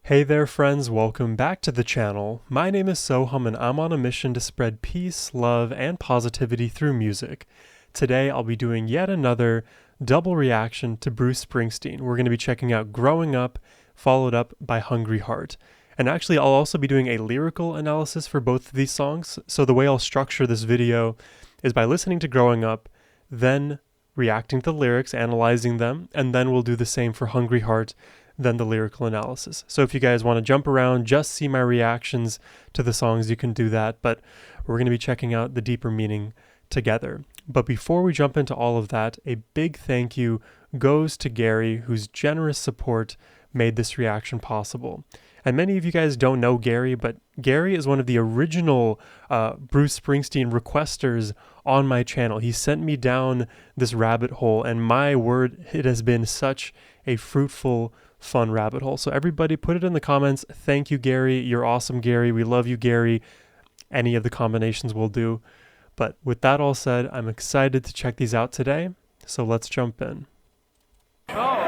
Hey there friends, welcome back to the channel. My name is Sohum and I'm on a mission to spread peace, love, and positivity through music. Today I'll be doing yet another double reaction to Bruce Springsteen. We're going to be checking out Growing Up, followed up by Hungry Heart. And actually I'll also be doing a lyrical analysis for both of these songs, so the way I'll structure this video is by listening to Growing Up, then reacting to the lyrics, analyzing them, and then we'll do the same for Hungry Heart, then the lyrical analysis. So if you guys want to jump around, just see my reactions to the songs, you can do that, but we're going to be checking out the deeper meaning together. But before we jump into all of that, a big thank you goes to Gary, whose generous support made this reaction possible. And many of you guys don't know Gary, but Gary is one of the original Bruce Springsteen requesters on my channel. He sent me down this rabbit hole, and my word, it has been such a fruitful, fun rabbit hole. So everybody put it in the comments. Thank you, Gary. You're awesome, Gary. We love you, Gary. Any of the combinations will do. But with that all said, I'm excited to check these out today. So let's jump in. Oh.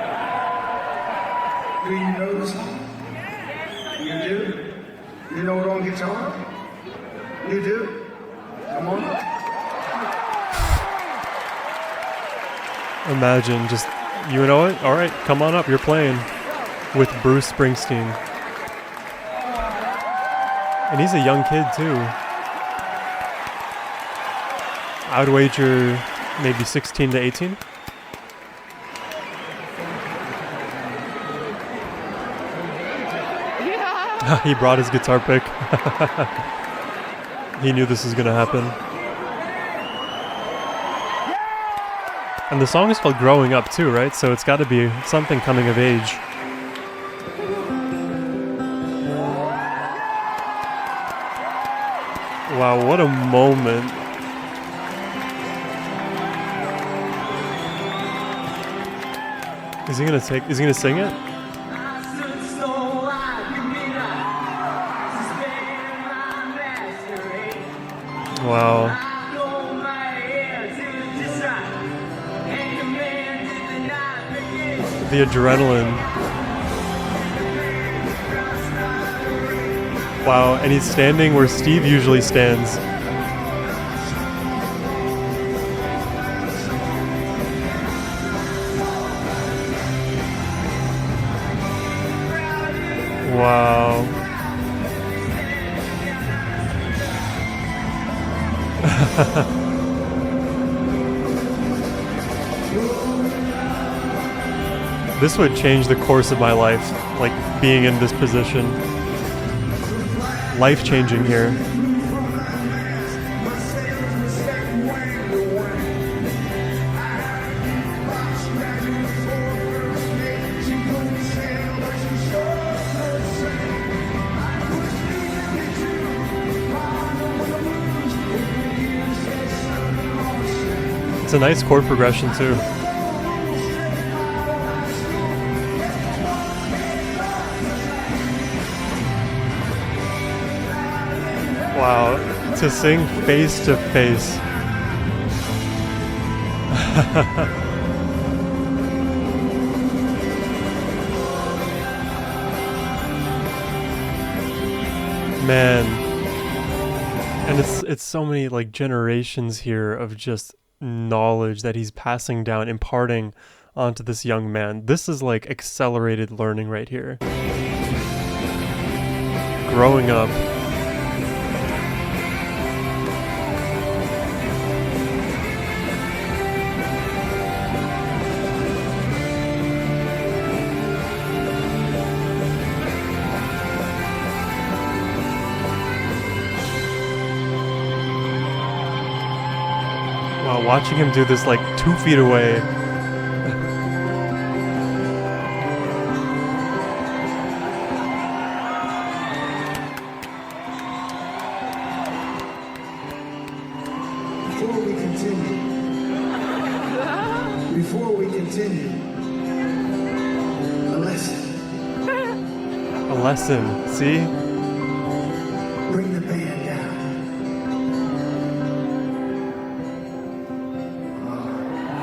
Do you know the song? You do? You know it on guitar? You do? Come on. Imagine just, you know it? All right, come on up. You're playing with Bruce Springsteen. And he's a young kid too. I would wager maybe 16 to 18. Yeah. He brought his guitar pick. He knew this was gonna happen. And the song is called Growing Up too, right? So it's gotta be something coming of age. Wow, what a moment. Is he gonna sing it? Wow. The adrenaline. Wow, and he's standing where Steve usually stands. Wow. This would change the course of my life, like being in this position. Life-changing here. It's a nice chord progression too. Wow, to sing face to face. Man. And it's so many like generations here of just knowledge that he's passing down, imparting onto this young man. This is like accelerated learning right here. Growing up. Wow, watching him do this like 2 feet away. Before we continue, a lesson. A lesson, see? Bring the band down.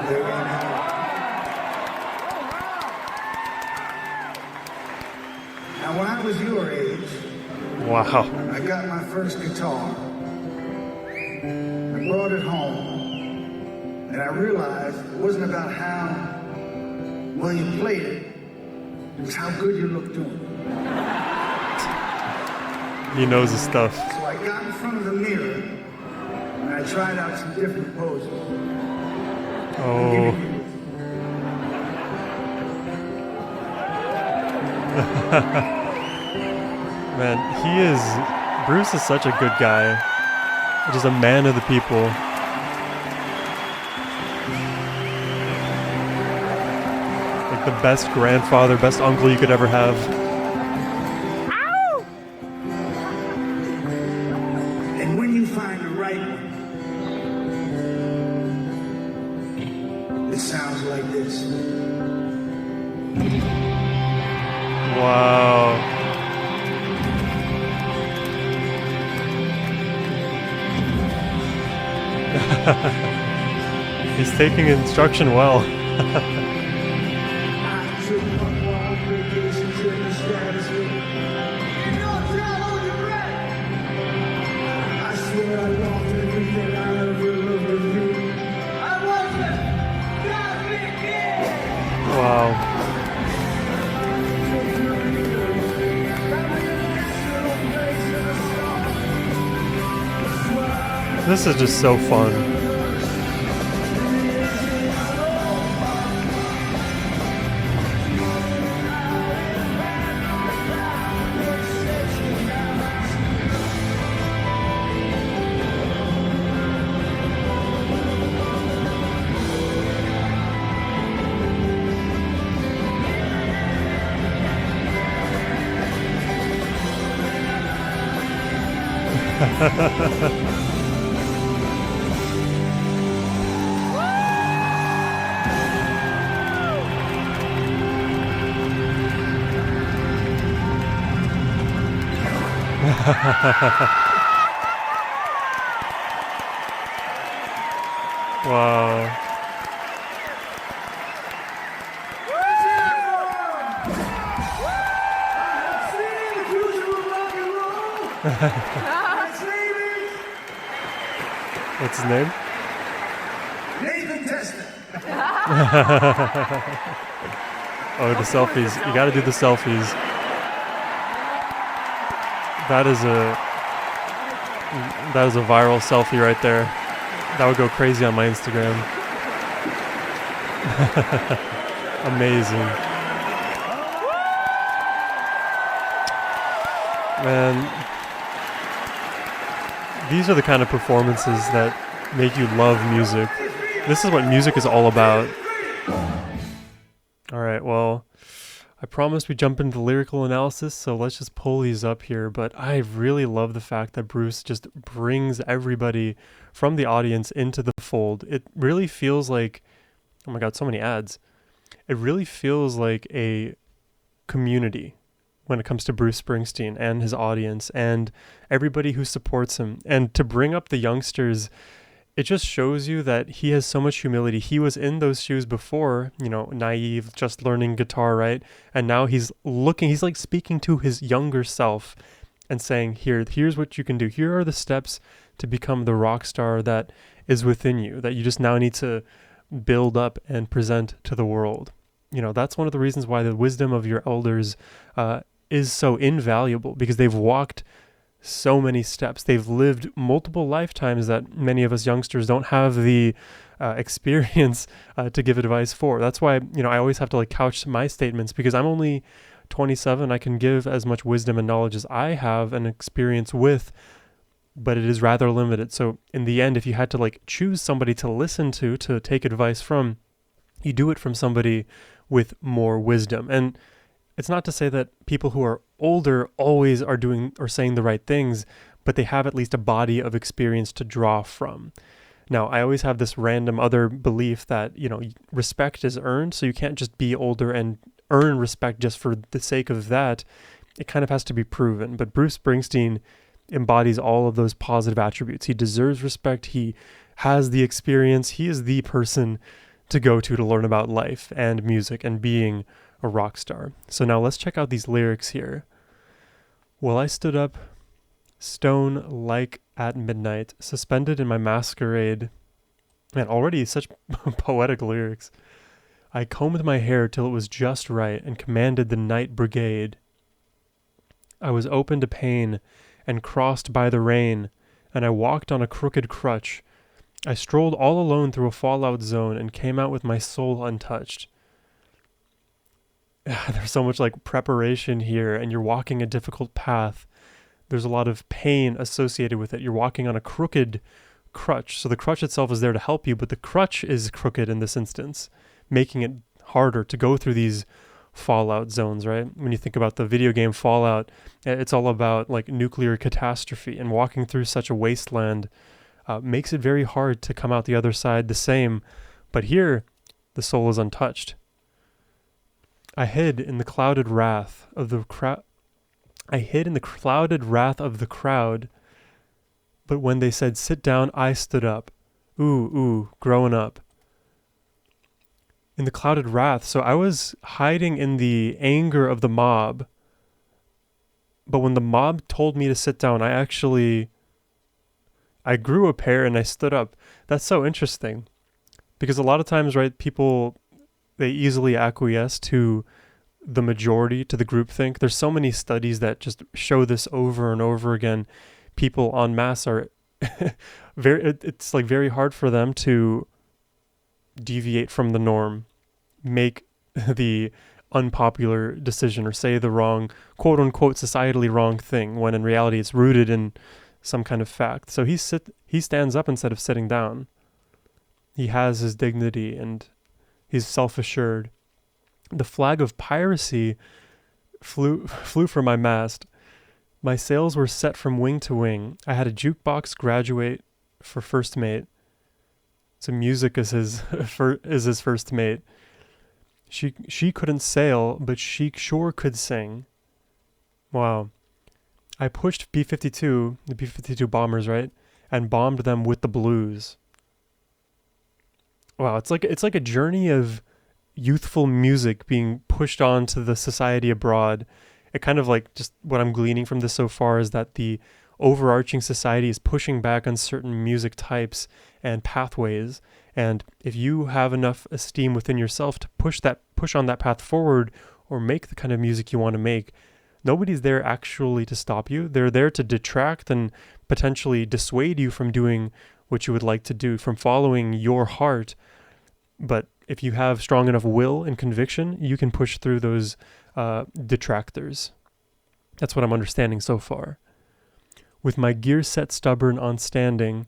There we go. Now, when I was your age, Wow. I got my first guitar. I brought it home, and I realized it wasn't about how well you played it, it was how good you looked doing it. He knows his stuff. So I got in front of the mirror, and I tried out some different poses. Oh. Man, Bruce is such a good guy. Just a man of the people. Like the best grandfather, best uncle you could ever have. Ow! And when you find the right one, it sounds like this. Wow. He's taking instruction well. I took my long vacations in the stratosphere. You don't tell on your breath. I swear I lost everything I ever loved of you. I wasn't that big kid. Wow. This is just so fun. Wow. What's his name? Nathan Tester. Oh, the selfies. You gotta do the selfies. That is a viral selfie right there. That would go crazy on my Instagram. Amazing. Man, these are the kind of performances that make you love music. This is what music is all about. Alright, well, I promised we jump into the lyrical analysis, so let's just pull these up here. But I really love the fact that Bruce just brings everybody from the audience into the fold. It really feels like, oh my god, so many ads. It really feels like a community when it comes to Bruce Springsteen and his audience and everybody who supports him. And to bring up the youngsters, it just shows you that he has so much humility. He was in those shoes before, you know, naive, just learning guitar, right? And now he's like speaking to his younger self and saying, here's what you can do. Here are the steps to become the rock star that is within you, that you just now need to build up and present to the world. You know, that's one of the reasons why the wisdom of your elders is so invaluable, because they've walked so many steps. They've lived multiple lifetimes that many of us youngsters don't have the experience to give advice for. That's why, you know, I always have to like couch my statements, because I'm only 27. I can give as much wisdom and knowledge as I have and experience with, but it is rather limited. So in the end, if you had to like choose somebody to listen to take advice from, you do it from somebody with more wisdom. And it's not to say that people who are older always are doing or saying the right things, but they have at least a body of experience to draw from. Now, I always have this random other belief that, you know, respect is earned, so you can't just be older and earn respect just for the sake of that. It kind of has to be proven. But Bruce Springsteen embodies all of those positive attributes. He deserves respect. He has the experience. He is the person to go to learn about life and music and being a rock star. So now let's check out these lyrics here. Well, I stood up, stone like at midnight, suspended in my masquerade. Man, already such poetic lyrics. I combed my hair till it was just right and commanded the night brigade. I was open to pain and crossed by the rain, and I walked on a crooked crutch. I strolled all alone through a fallout zone and came out with my soul untouched. There's so much like preparation here, and you're walking a difficult path. There's a lot of pain associated with it. You're walking on a crooked crutch. So the crutch itself is there to help you, but the crutch is crooked in this instance, making it harder to go through these fallout zones, right? When you think about the video game Fallout, it's all about like nuclear catastrophe, and walking through such a wasteland makes it very hard to come out the other side the same. But here, the soul is untouched. I hid in the clouded wrath of the crowd. But when they said sit down, I stood up. Ooh, growing up. In the clouded wrath. So I was hiding in the anger of the mob. But when the mob told me to sit down, I grew a pair and I stood up. That's so interesting. Because a lot of times, right, people, they easily acquiesce to the majority, to the groupthink. There's so many studies that just show this over and over again. People en masse are it's like very hard for them to deviate from the norm, make the unpopular decision, or say the wrong, quote unquote, societally wrong thing, when in reality it's rooted in some kind of fact. So he stands up instead of sitting down. He has his dignity and he's self-assured. The flag of piracy flew from my mast. My sails were set from wing to wing. I had a jukebox graduate for first mate. So music is his first mate. She couldn't sail, but she sure could sing. Wow. I pushed B-52, the B-52 bombers, right? And bombed them with the blues. Wow, it's like a journey of youthful music being pushed on to the society abroad. It kind of like, just what I'm gleaning from this so far is that the overarching society is pushing back on certain music types and pathways. And if you have enough esteem within yourself to push on that path forward, or make the kind of music you want to make, nobody's there actually to stop you. They're there to detract and potentially dissuade you from doing what you would like to do, from following your heart. But if you have strong enough will and conviction, you can push through those detractors. That's what I'm understanding so far. With my gear set stubborn on standing,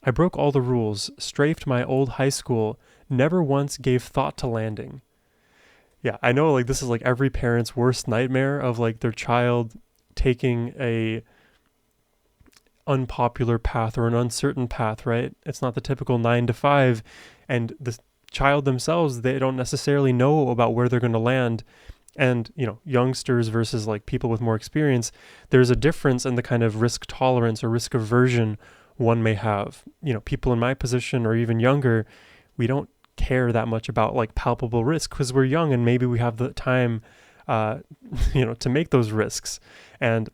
I broke all the rules, strafed my old high school, never once gave thought to landing. Yeah, I know, like, this is like every parent's worst nightmare of like their child taking a unpopular path or an uncertain path, right? It's not the typical 9 to 5, and the child themselves, they don't necessarily know about where they're going to land. And, you know, youngsters versus like people with more experience, there's a difference in the kind of risk tolerance or risk aversion one may have. You know, people in my position or even younger, we don't care that much about like palpable risk because we're young and maybe we have the time, to make those risks. And,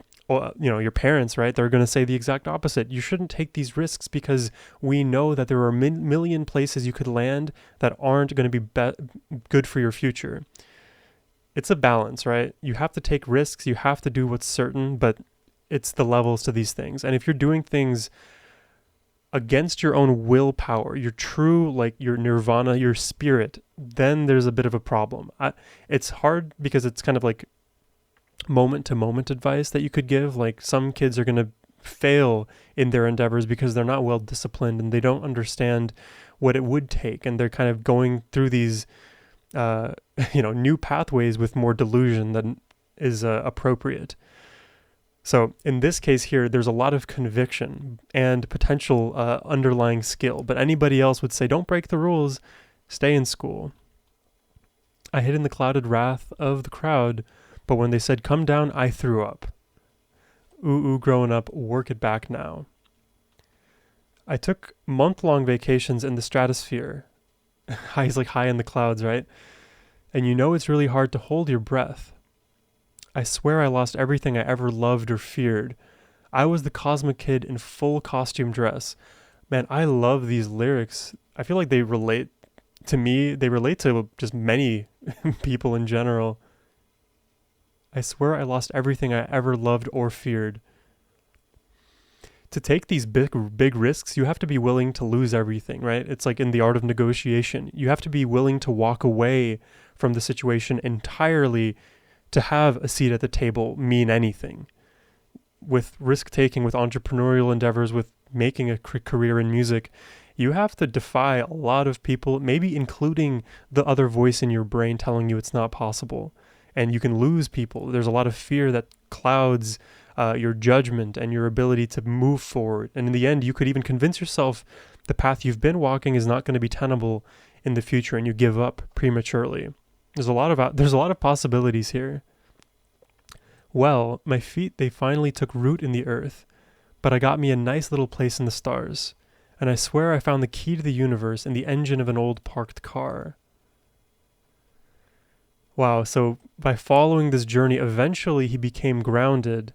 your parents, right, they're going to say the exact opposite. You shouldn't take these risks because we know that there are a million places you could land that aren't going to be good for your future. It's a balance, right? You have to take risks. You have to do what's certain, but it's the levels to these things. And if you're doing things against your own willpower, your true, like your nirvana, your spirit, then there's a bit of a problem. It's hard because it's kind of like moment to moment advice that you could give. Like some kids are going to fail in their endeavors because they're not well disciplined and they don't understand what it would take. And they're kind of going through these, new pathways with more delusion than is appropriate. So in this case here, there's a lot of conviction and potential underlying skill, but anybody else would say, don't break the rules, stay in school. I hid in the clouded wrath of the crowd, but when they said, come down, I threw up. Ooh, growing up, work it back now. I took month-long vacations in the stratosphere. He's like high in the clouds, right? And you know it's really hard to hold your breath. I swear I lost everything I ever loved or feared. I was the cosmic kid in full costume dress. Man, I love these lyrics. I feel like they relate to me. They relate to just many people in general. I swear I lost everything I ever loved or feared. To take these big risks, you have to be willing to lose everything, right? It's like in the art of negotiation. You have to be willing to walk away from the situation entirely to have a seat at the table mean anything. With risk taking, with entrepreneurial endeavors, with making a career in music, you have to defy a lot of people, maybe including the other voice in your brain telling you it's not possible. And you can lose people. There's a lot of fear that clouds your judgment and your ability to move forward. And in the end, you could even convince yourself the path you've been walking is not going to be tenable in the future, and you give up prematurely. There's a lot of possibilities here. Well, my feet, they finally took root in the earth, but I got me a nice little place in the stars. And I swear I found the key to the universe in the engine of an old parked car. Wow, so by following this journey, eventually he became grounded,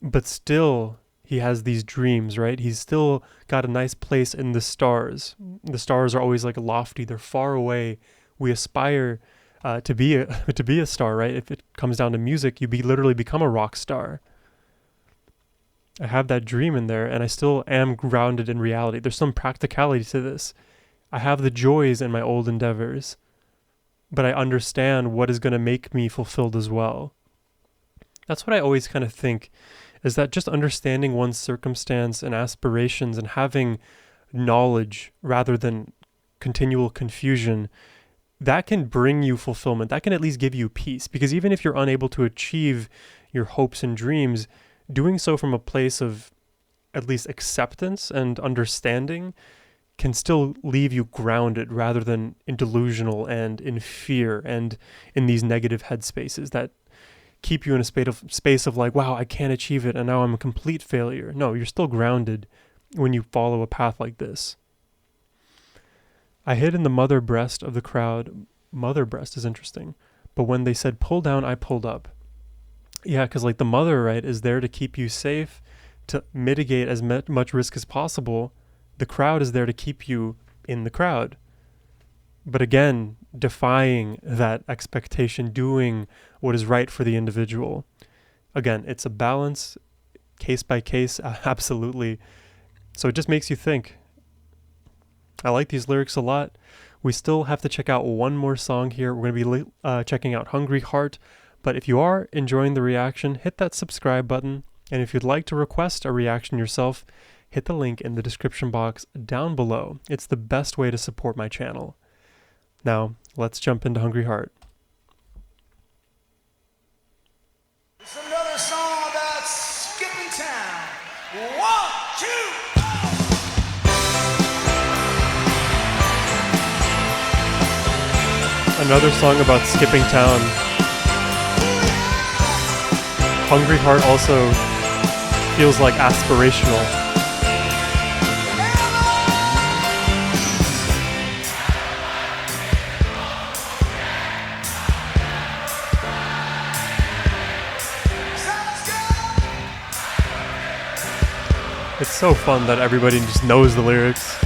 but still he has these dreams, right? He's still got a nice place in the stars. The stars are always like lofty, they're far away. We aspire to be a star, right? If it comes down to music, you literally become a rock star. I have that dream in there, and I still am grounded in reality. There's some practicality to this. I have the joys in my old endeavors, but I understand what is going to make me fulfilled as well. That's what I always kind of think, is that just understanding one's circumstance and aspirations and having knowledge rather than continual confusion, that can bring you fulfillment. That can at least give you peace. Because even if you're unable to achieve your hopes and dreams, doing so from a place of at least acceptance and understanding can still leave you grounded rather than in delusional and in fear and in these negative headspaces that keep you in a space of like, wow, I can't achieve it and now I'm a complete failure. No, you're still grounded when you follow a path like this. I hid in the mother breast of the crowd. Mother breast is interesting. But when they said pull down, I pulled up. Yeah, because like the mother, right, is there to keep you safe, to mitigate as much risk as possible. The crowd is there to keep you in the crowd. But again, defying that expectation, doing what is right for the individual. Again, it's a balance, case by case, absolutely. So it just makes you think. I like these lyrics a lot. We still have to check out one more song here. We're going to be checking out Hungry Heart. But if you are enjoying the reaction, hit that subscribe button. And if you'd like to request a reaction yourself, hit the link in the description box down below. It's the best way to support my channel. Now, let's jump into Hungry Heart. It's another song about skipping town. 1, 2. Another song about skipping town. Hungry Heart also feels like aspirational. It's so fun that everybody just knows the lyrics.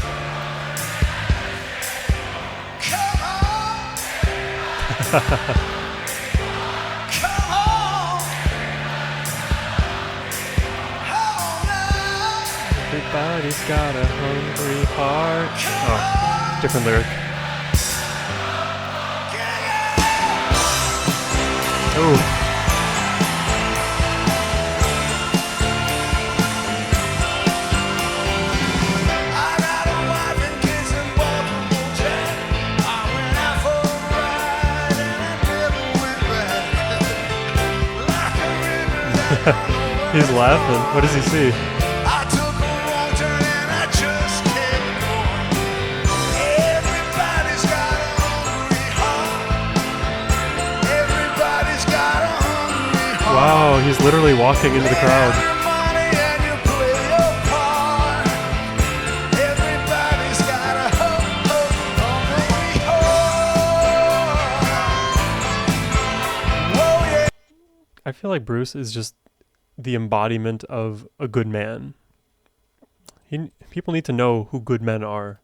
Everybody's got a hungry heart. Oh, different lyric. Oh. He's laughing. What does he see? I took a wrong turn and I just kept going. Everybody's got a hungry heart. Everybody's got a hungry heart. Wow, he's literally walking into the crowd. Money and you play your part. Everybody's got a hungry heart. Whoa, yeah. feel like Bruce is just the embodiment of a good man. People need to know who good men are.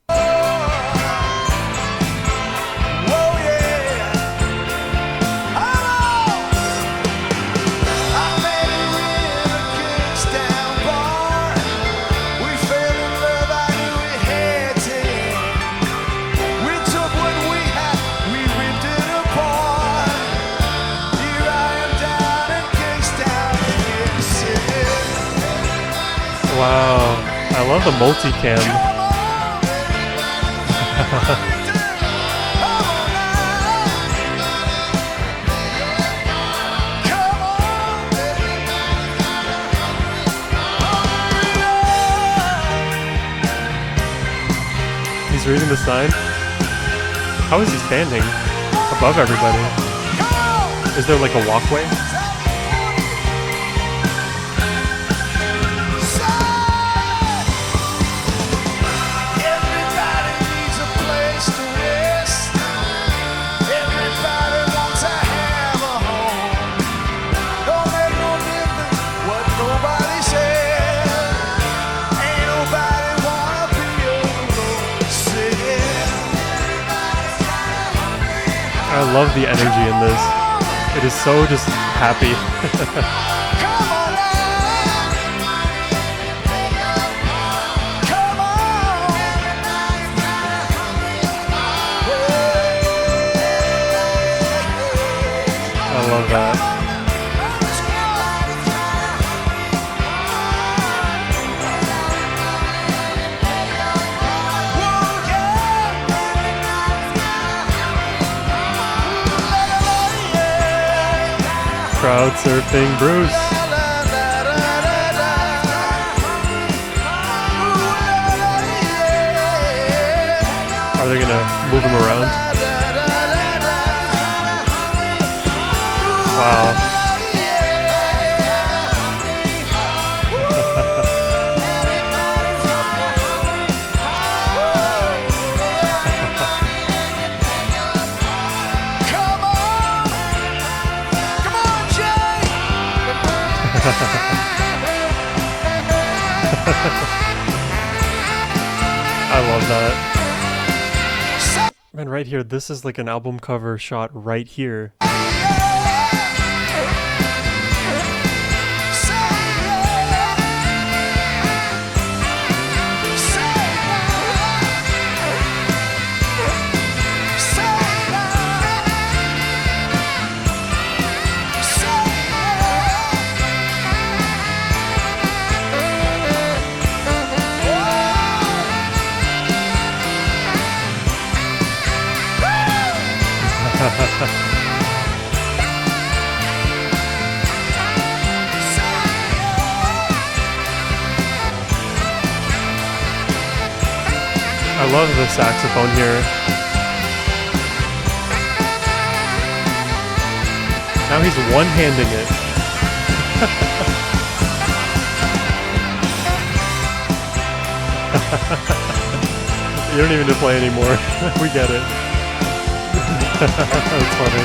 Wow, I love the multicam. He's reading the sign. How is he standing above everybody? Is there like a walkway? I love the energy in this. It is so just happy. I love that. Crowd surfing Bruce. Are they gonna move him around? Wow. I love that. Man, right here, this is like an album cover shot right here. I love the saxophone here. Now he's one-handing it. You don't even need to play anymore. We get it. That's funny.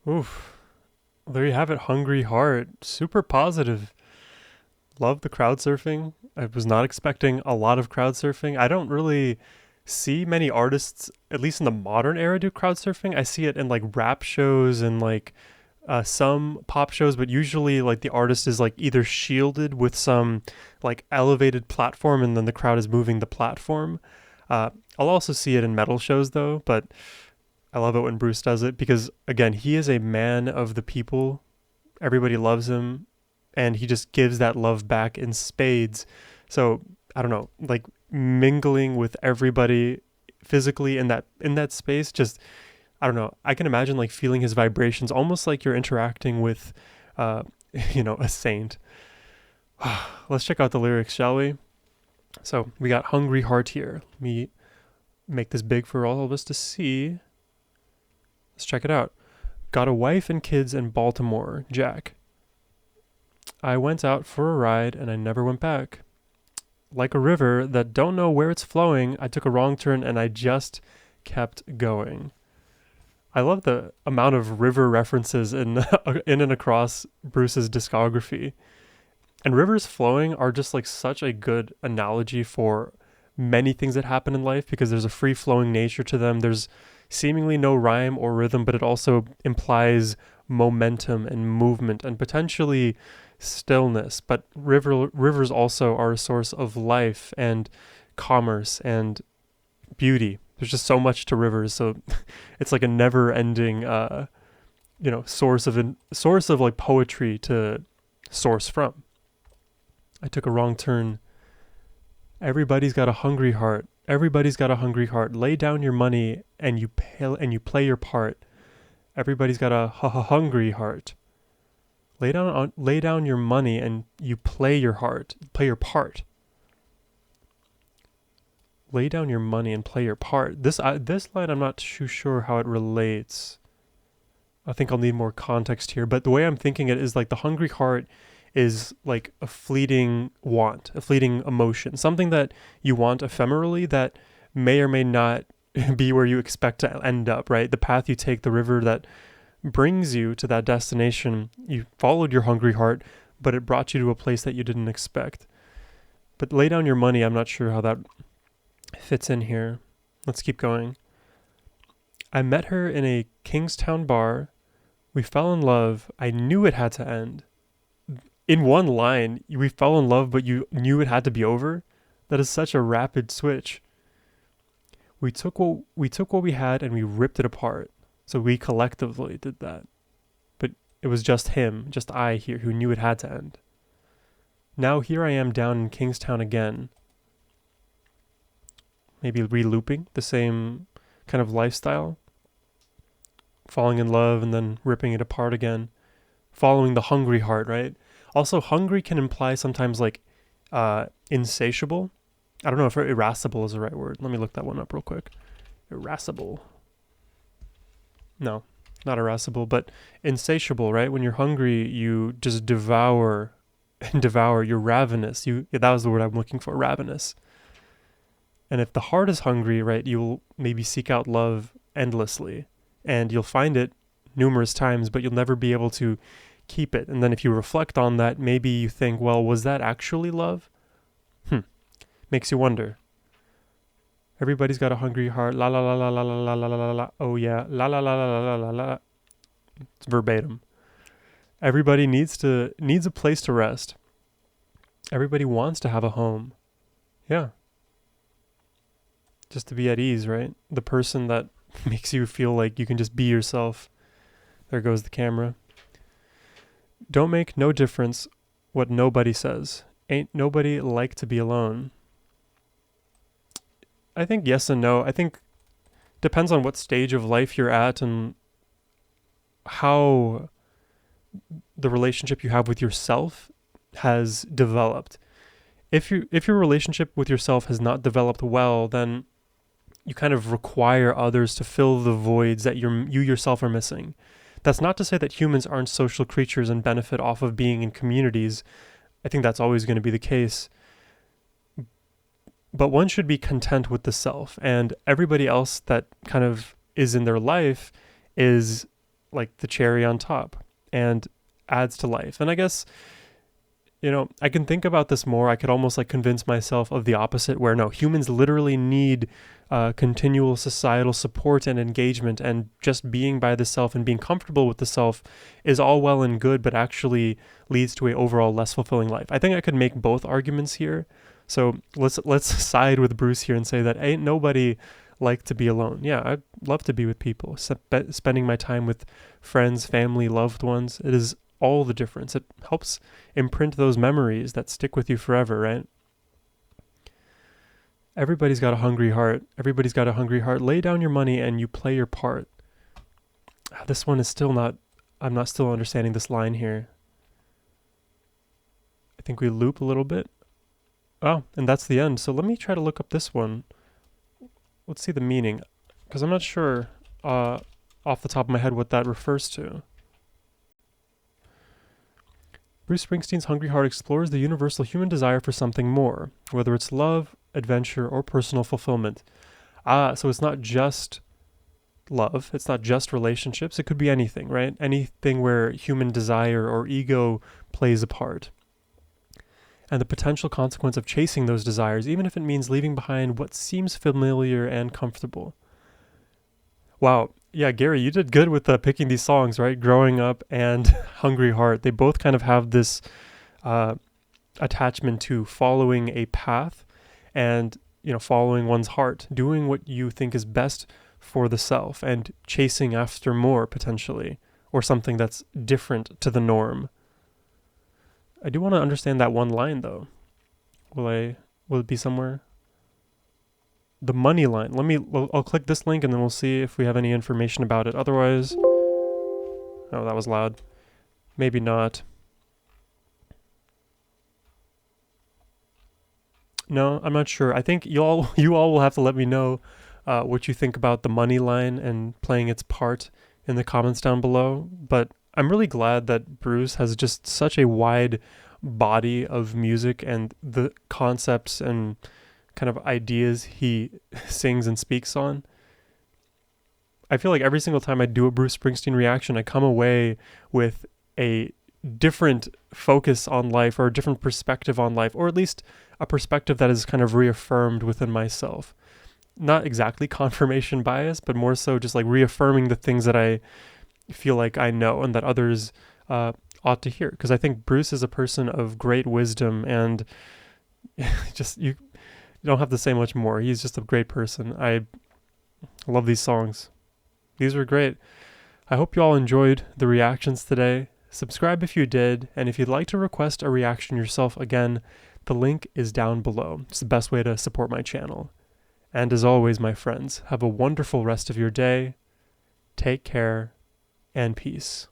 Oof. There you have it, Hungry Heart. Super positive. Love the crowd surfing. I was not expecting a lot of crowd surfing. I don't really see many artists, at least in the modern era, do crowd surfing. I see it in like rap shows and like some pop shows, but usually like the artist is like either shielded with some like elevated platform and then the crowd is moving the platform. I'll also see it in metal shows though, but I love it when Bruce does it because, again, he is a man of the people. Everybody loves him, and he just gives that love back in spades. So I don't know, like mingling with everybody physically in that space. Just I don't know. I can imagine like feeling his vibrations, almost like you're interacting with, a saint. Let's check out the lyrics, shall we? So we got "Hungry Heart" here. Let me make this big for all of us to see. Let's check it out. Got a wife and kids in Baltimore, Jack. I went out for a ride and I never went back. Like a river that don't know where it's flowing, I took a wrong turn and I just kept going. I love the amount of river references in and across Bruce's discography. And rivers flowing are just like such a good analogy for many things that happen in life because there's a free flowing nature to them. There's seemingly no rhyme or rhythm, but it also implies momentum and movement and potentially stillness. But rivers also are a source of life and commerce and beauty. There's just so much to rivers, so it's like a never-ending, source of like poetry to source from. I took a wrong turn. Everybody's got a hungry heart. Everybody's got a hungry heart. Lay down your money and you play your part. Everybody's got a hungry heart. Lay down your money and you play your part. Lay down your money and play your part. This line I'm not too sure how it relates. I think I'll need more context here, but the way I'm thinking it is like the hungry heart is like a fleeting want, a fleeting emotion, something that you want ephemerally that may or may not be where you expect to end up, right? The path you take, the river that brings you to that destination, you followed your hungry heart, but it brought you to a place that you didn't expect. But lay down your money, I'm not sure how that fits in here. Let's keep going. I met her in a Kingstown bar. We fell in love. I knew it had to end. In one line, we fell in love, but you knew it had to be over. That is such a rapid switch. We took what we had and we ripped it apart. So we collectively did that. But it was just him, just I here, who knew it had to end. Now here I am down in Kingstown again. Maybe re-looping the same kind of lifestyle. Falling in love and then ripping it apart again. Following the hungry heart, right? Also, hungry can imply sometimes like insatiable. I don't know if irascible is the right word. Let me look that one up real quick. Irascible. No, not irascible, but insatiable, right? When you're hungry, you just devour and devour. You're ravenous. That was the word I'm looking for, ravenous. And if the heart is hungry, right, you'll maybe seek out love endlessly. And you'll find it numerous times, but you'll never be able to keep it. And then if you reflect on that, maybe you think, well, was that actually love? Makes you wonder. Everybody's got a hungry heart. La la la la la la la la la la. Oh yeah. La la la la la la la. It's verbatim. Everybody needs a place to rest. Everybody wants to have a home. Yeah. Just to be at ease, right? The person that makes you feel like you can just be yourself. There goes the camera. Don't make no difference what nobody says. Ain't nobody like to be alone. I think yes and no. I think depends on what stage of life you're at and how the relationship you have with yourself has developed. If your relationship with yourself has not developed well, then you kind of require others to fill the voids that you yourself are missing. That's not to say that humans aren't social creatures and benefit off of being in communities. I think that's always going to be the case. But one should be content with the self, and everybody else that kind of is in their life is like the cherry on top and adds to life. And I guess, I can think about this more. I could almost like convince myself of the opposite, where no, humans literally need continual societal support and engagement, and just being by the self and being comfortable with the self is all well and good, but actually leads to a overall less fulfilling life. I think I could make both arguments here. So let's side with Bruce here and say that ain't nobody like to be alone. Yeah, I love to be with people. Spending my time with friends, family, loved ones. It is all the difference. It helps imprint those memories that stick with you forever, right? Everybody's got a hungry heart. Everybody's got a hungry heart. Lay down your money and you play your part. This one is still not, I'm not still understanding this line here. I think we loop a little bit. Oh, and that's the end. So let me try to look up this one. Let's see the meaning, because I'm not sure off the top of my head what that refers to. Bruce Springsteen's Hungry Heart explores the universal human desire for something more, whether it's love, adventure, or personal fulfillment. So it's not just love, it's not just relationships, it could be anything, right? Anything where human desire or ego plays a part. And the potential consequence of chasing those desires, even if it means leaving behind what seems familiar and comfortable. Wow. Yeah, Gary, you did good with picking these songs, right? Growing Up and Hungry Heart. They both kind of have this attachment to following a path and, following one's heart, doing what you think is best for the self and chasing after more potentially, or something that's different to the norm. I do want to understand that one line though. Will it be somewhere? The money line. I'll click this link and then we'll see if we have any information about it. Otherwise, oh, that was loud. Maybe not. No, I'm not sure. I think you all will have to let me know what you think about the money line and playing its part in the comments down below. But I'm really glad that Bruce has just such a wide body of music and the concepts and kind of ideas he sings and speaks on. I feel like every single time I do a Bruce Springsteen reaction, I come away with a different focus on life or a different perspective on life, or at least a perspective that is kind of reaffirmed within myself. Not exactly confirmation bias, but more so just like reaffirming the things that I feel like I know and that others ought to hear. Because I think Bruce is a person of great wisdom, and just you don't have to say much more. He's just a great person. I love these songs. These were great. I hope you all enjoyed the reactions today. Subscribe if you did, and if you'd like to request a reaction yourself, again, the link is down below. It's the best way to support my channel. And as always, my friends, have a wonderful rest of your day. Take care and peace.